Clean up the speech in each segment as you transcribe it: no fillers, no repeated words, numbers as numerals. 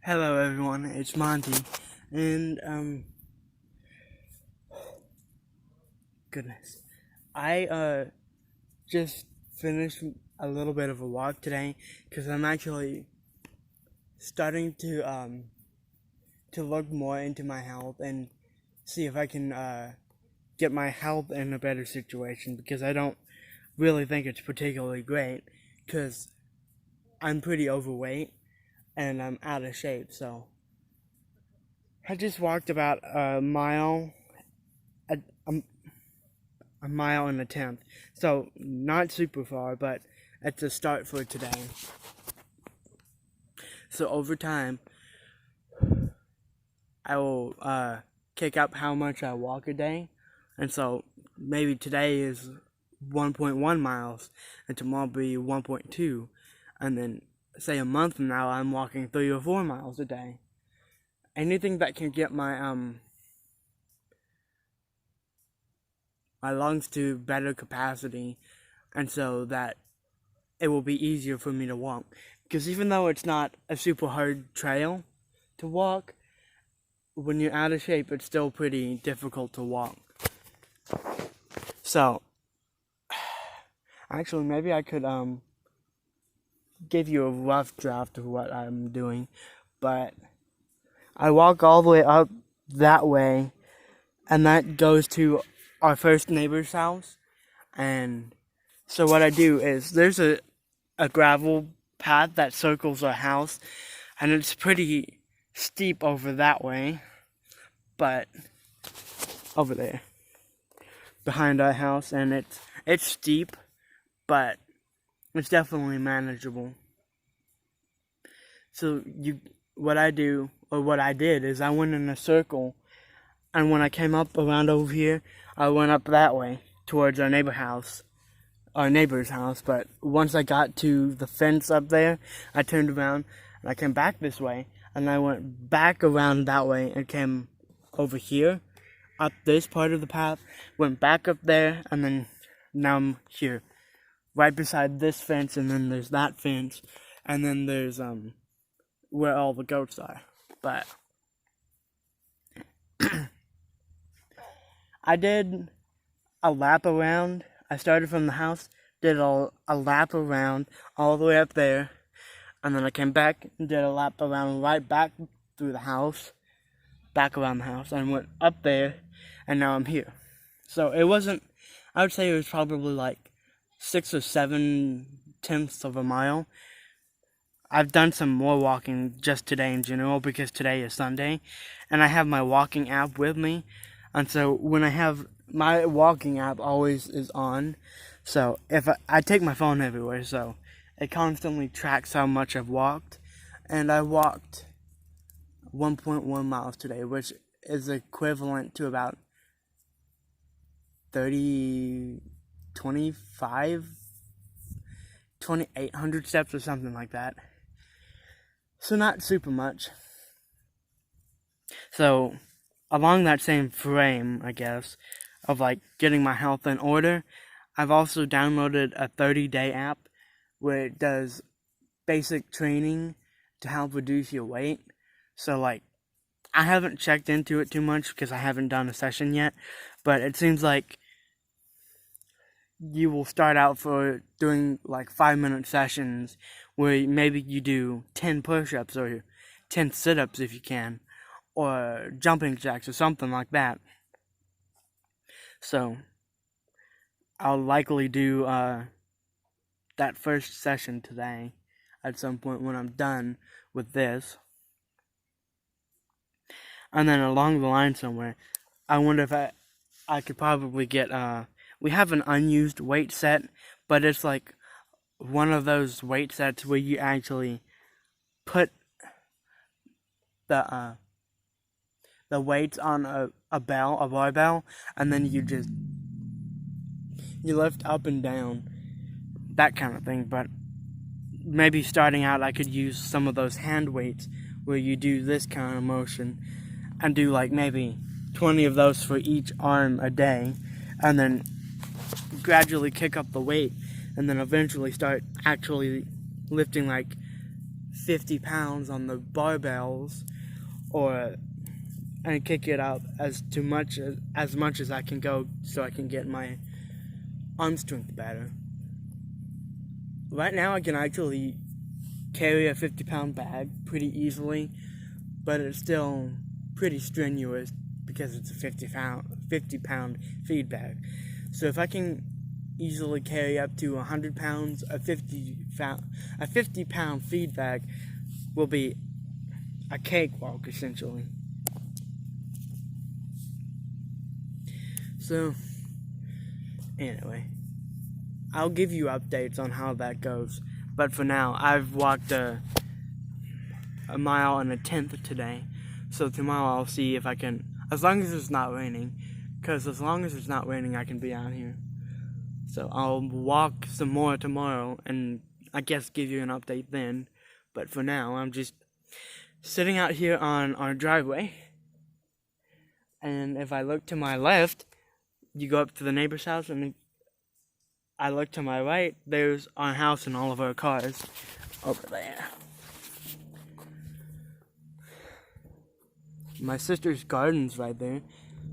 Hello everyone, it's Monty, and goodness, I just finished a little bit of a walk today, because I'm actually starting to look more into my health and see if I can get my health in a better situation, because I don't really think it's particularly great, because I'm pretty overweight, and I'm out of shape, so I just walked about a, a, a mile and a tenth, so not super far, but it's a start for today. So over time, I will kick up how much I walk a day, and so maybe today is 1.1 miles, and tomorrow will be 1.2, and then say a month from now I'm walking 3 or 4 miles a day. Anything that can get my my lungs to better capacity, and so that it will be easier for me to walk. Because even though it's not a super hard trail to walk, when you're out of shape, it's still pretty difficult to walk. So, actually, maybe I could give you a rough draft of what I'm doing, but I walk all the way up that way, and that goes to our first neighbor's house. And so what I do is there's a gravel path that circles our house, and it's pretty steep over that way, but over there behind our house, and it's steep, but it's definitely manageable. So what I do, or what I did, is I went in a circle, and when I came up around over here, I went up that way towards our neighbor's house. But once I got to the fence up there, I turned around and I came back this way, and I went back around that way and came over here, up this part of the path, went back up there, and then now I'm here, right beside this fence, and then there's that fence, and then there's where all the goats are. But I did a lap around. I started from the house, did a lap around all the way up there, and then I came back and did a lap around right back through the house, back around the house, and went up there, and now I'm here. So it wasn't, I would say it was probably like 6 or 7/10 of a mile. I've done some more walking just today in general, because today is Sunday, and I have my walking app with me, and so when I have my walking app always is on, so if I take my phone everywhere, so it constantly tracks how much I've walked, and I walked 1.1 miles today, which is equivalent to about 2,800 steps or something like that. So not super much. So along that same frame, I guess, of like getting my health in order, I've also downloaded a 30-day app where it does basic training to help reduce your weight. So like, I haven't checked into it too much because I haven't done a session yet, but it seems like you will start out for doing like 5-minute sessions where maybe you do 10 push-ups or 10 sit-ups if you can, or jumping jacks or something like that. So I'll likely do that first session today at some point when I'm done with this. And then along the line somewhere, I wonder if I could probably get we have an unused weight set, but it's like one of those weight sets where you actually put the weights on a barbell, and then you lift up and down, that kind of thing. But maybe starting out, I could use some of those hand weights where you do this kind of motion, and do like maybe 20 of those for each arm a day, and then gradually kick up the weight, and then eventually start actually lifting like 50 pounds on the barbells, and kick it up as much as I can go, so I can get my arm strength better. Right now I can actually carry a 50-pound bag pretty easily, but it's still pretty strenuous because it's a 50-pound feed bag. So if I can easily carry up to 100 pounds, a 50-pound feed bag will be a cakewalk, essentially. So, anyway, I'll give you updates on how that goes. But for now, I've walked a mile and a tenth today. So tomorrow I'll see if I can, as long as it's not raining, because as long as it's not raining, I can be out here. So I'll walk some more tomorrow and I guess give you an update then. But for now, I'm just sitting out here on our driveway. And if I look to my left, you go up to the neighbor's house, and I look to my right, there's our house and all of our cars over there. My sister's garden's right there.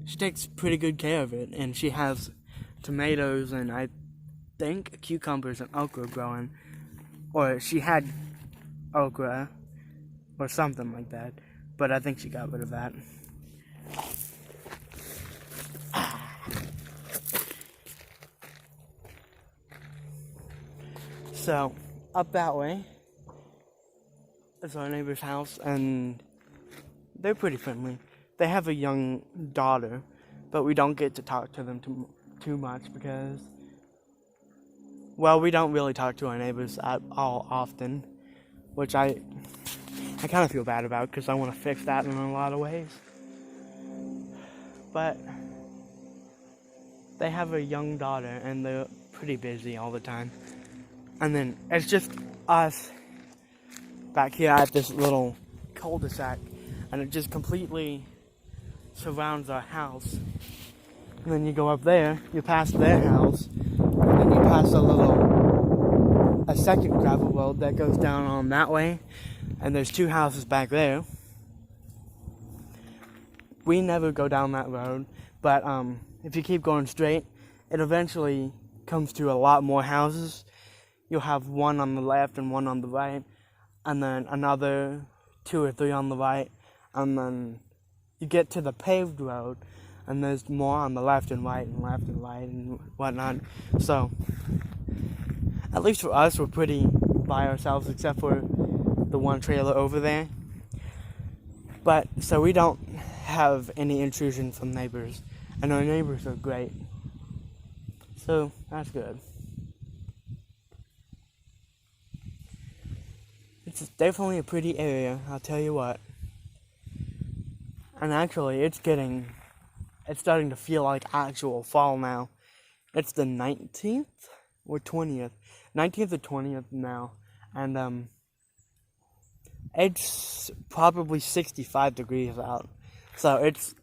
She takes pretty good care of it, and she has tomatoes and I think cucumbers and okra growing. Or she had okra or something like that, but I think she got rid of that. So, up that way is our neighbor's house, and they're pretty friendly. They have a young daughter, but we don't get to talk to them too much because, well, we don't really talk to our neighbors at all often, which I kind of feel bad about because I want to fix that in a lot of ways. But they have a young daughter, and they're pretty busy all the time. And then it's just us back here at this little cul-de-sac, and it just completely surrounds our house. And then you go up there, you pass their house, and then you pass a second gravel road that goes down on that way, and there's 2 houses back there. We never go down that road, but if you keep going straight, it eventually comes to a lot more houses. You'll have one on the left and one on the right, and then another 2 or 3 on the right, and then you get to the paved road, and there's more on the left and right and whatnot. So, at least for us, we're pretty by ourselves, except for the one trailer over there. But, so we don't have any intrusion from neighbors, and our neighbors are great. So, that's good. It's definitely a pretty area, I'll tell you what. And actually, it's starting to feel like actual fall now. It's the 19th or 20th. 19th or 20th now. And, it's probably 65 degrees out. So it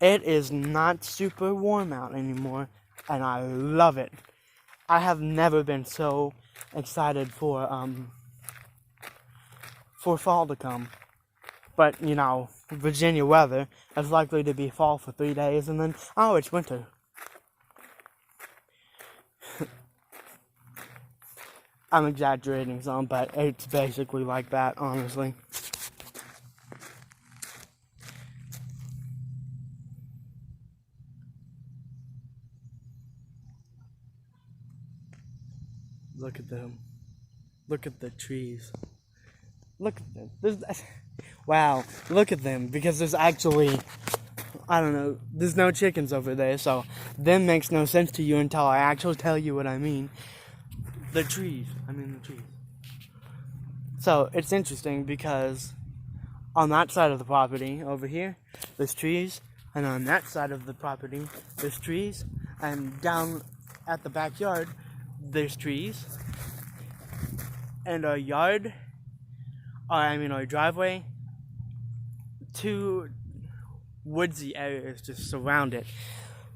is not super warm out anymore, and I love it. I have never been so excited for fall to come. But, you know, Virginia weather is likely to be fall for 3 days, and then, oh, it's winter. I'm exaggerating some, but it's basically like that, honestly. Look at them. Look at the trees. Look at them. Wow, look at them, because there's actually, I don't know, there's no chickens over there, so them makes no sense to you until I actually tell you what I mean. The trees. So, it's interesting because on that side of the property, over here, there's trees, and on that side of the property, there's trees, and down at the backyard, there's trees, and our driveway, 2 woodsy areas just surround it.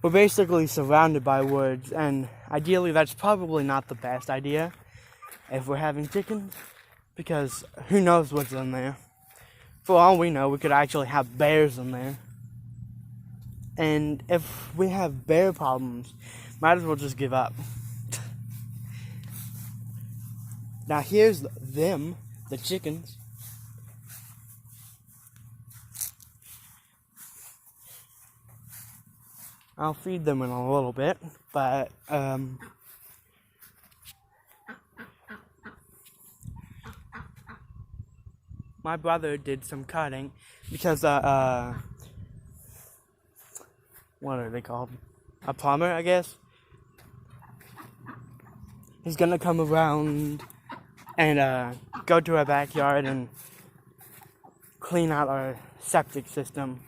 We're basically surrounded by woods, and ideally that's probably not the best idea if we're having chickens, because who knows what's in there. For all we know, we could actually have bears in there. And if we have bear problems, might as well just give up. Now here's them, the chickens. I'll feed them in a little bit, but my brother did some cutting because what are they called? A plumber, I guess. He's gonna come around and go to our backyard and clean out our septic system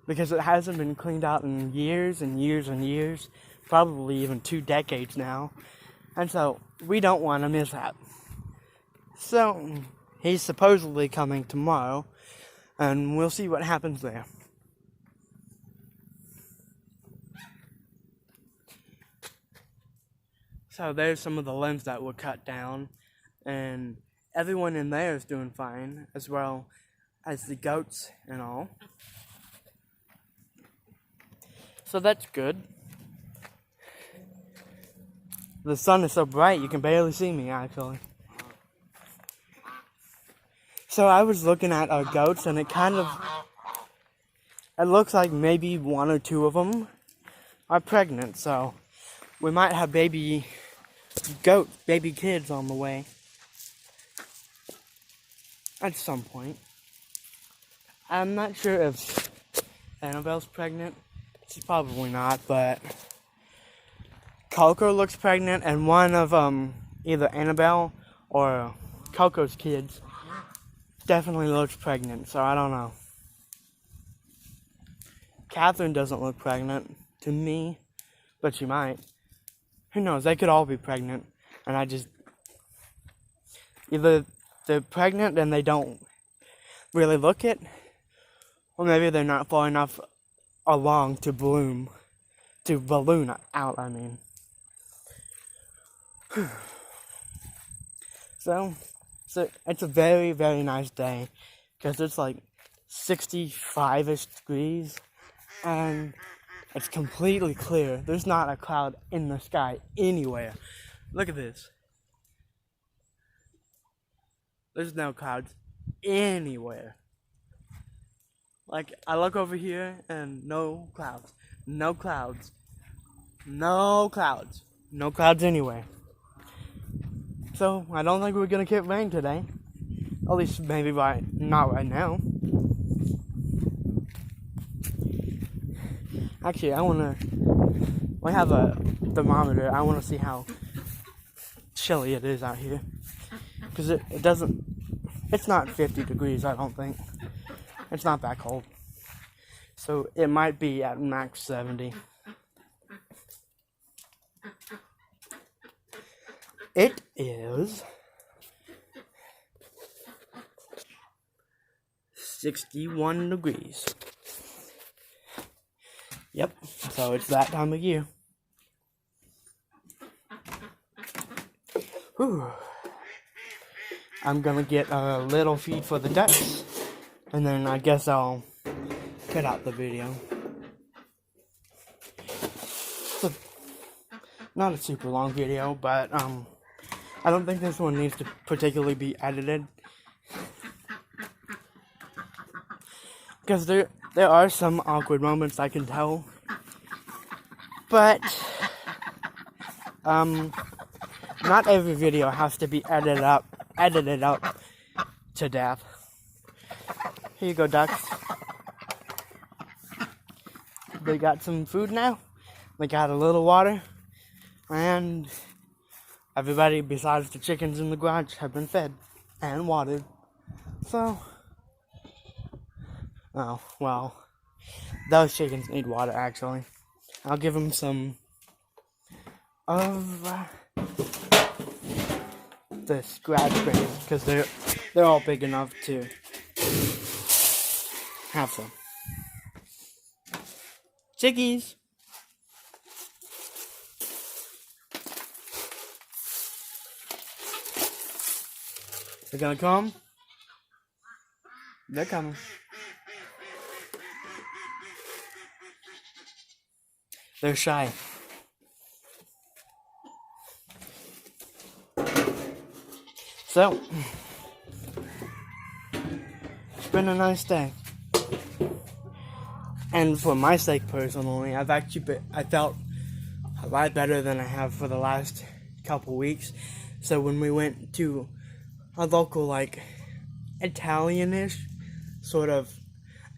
because it hasn't been cleaned out in years and years and years, probably even 2 decades now. And so we don't want to miss that. So he's supposedly coming tomorrow, and we'll see what happens there. So there's some of the limbs that were cut down, and everyone in there is doing fine, as well as the goats and all. So that's good. The sun is so bright you can barely see me, actually. So I was looking at our goats, and it looks like maybe 1 or 2 of them are pregnant, so we might have baby kids on the way at some point. I'm not sure if Annabelle's pregnant. She's probably not, but Coco looks pregnant, and one of either Annabelle or Coco's kids definitely looks pregnant, so I don't know. Catherine doesn't look pregnant to me, but she might. Who knows? They could all be pregnant, and either they're pregnant and they don't really look it, or maybe they're not far enough along to balloon out, I mean. So it's a very, very nice day, because it's like 65-ish degrees, and it's completely clear. There's not a cloud in the sky anywhere. Look at this. There's no clouds anywhere. Like, I look over here and no clouds. No clouds. No clouds. No clouds anywhere. So, I don't think we're gonna get rain today. At least maybe not right now. Actually, we have a thermometer. I wanna see how chilly it is out here. Because it's not 50 degrees, I don't think. It's not that cold. So it might be at max 70. It is 61 degrees. Yep, so it's that time of year. Whew. I'm gonna get a little feed for the ducks, and then I guess I'll cut out the video. So, not a super long video, but I don't think this one needs to particularly be edited, because there are some awkward moments, I can tell, but not every video has to be edited up to death. Here you go, ducks. They got some food now. They got a little water, and everybody besides the chickens in the garage have been fed and watered. So, oh, well, those chickens need water, actually. I'll give them some of the scratch grains, because they're all big enough to have some. Chickies! They're gonna come. They're coming. They're shy. So, it's been a nice day. And for my sake personally, I felt a lot better than I have for the last couple weeks. So when we went to a local, like, Italian-ish sort of,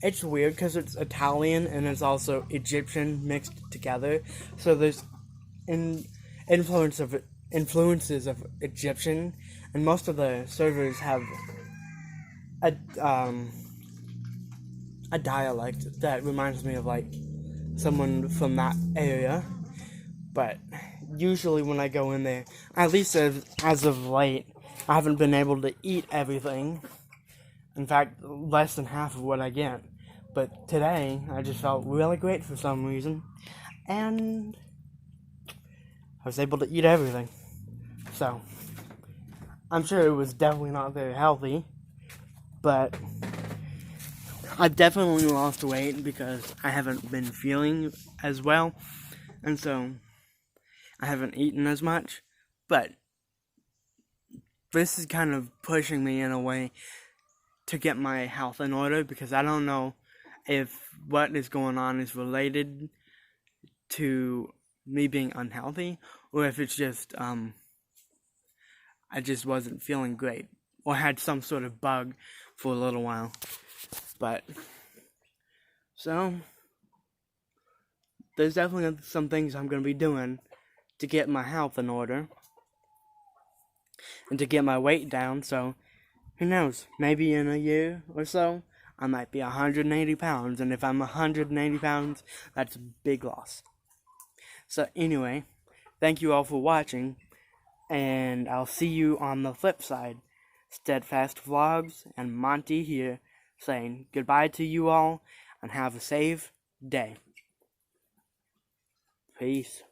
it's weird because it's Italian and it's also Egyptian mixed together. So there's influences of Egyptian, and most of the servers have a dialect that reminds me of, like, someone from that area. But usually when I go in there, at least as of late, I haven't been able to eat everything. In fact, less than half of what I get. But today, I just felt really great for some reason, and I was able to eat everything. So, I'm sure it was definitely not very healthy, but I've definitely lost weight because I haven't been feeling as well, and so I haven't eaten as much. But this is kind of pushing me in a way to get my health in order, because I don't know if what is going on is related to me being unhealthy, or if it's just I just wasn't feeling great, or had some sort of bug for a little while. But so there's definitely some things I'm going to be doing to get my health in order and to get my weight down. So who knows, maybe in a year or so I might be 180 pounds, and if I'm 180 pounds, that's a big loss. So anyway, thank you all for watching, and I'll see you on the flip side. Steadfast Vlogs and Monty here, saying goodbye to you all, and have a safe day. Peace.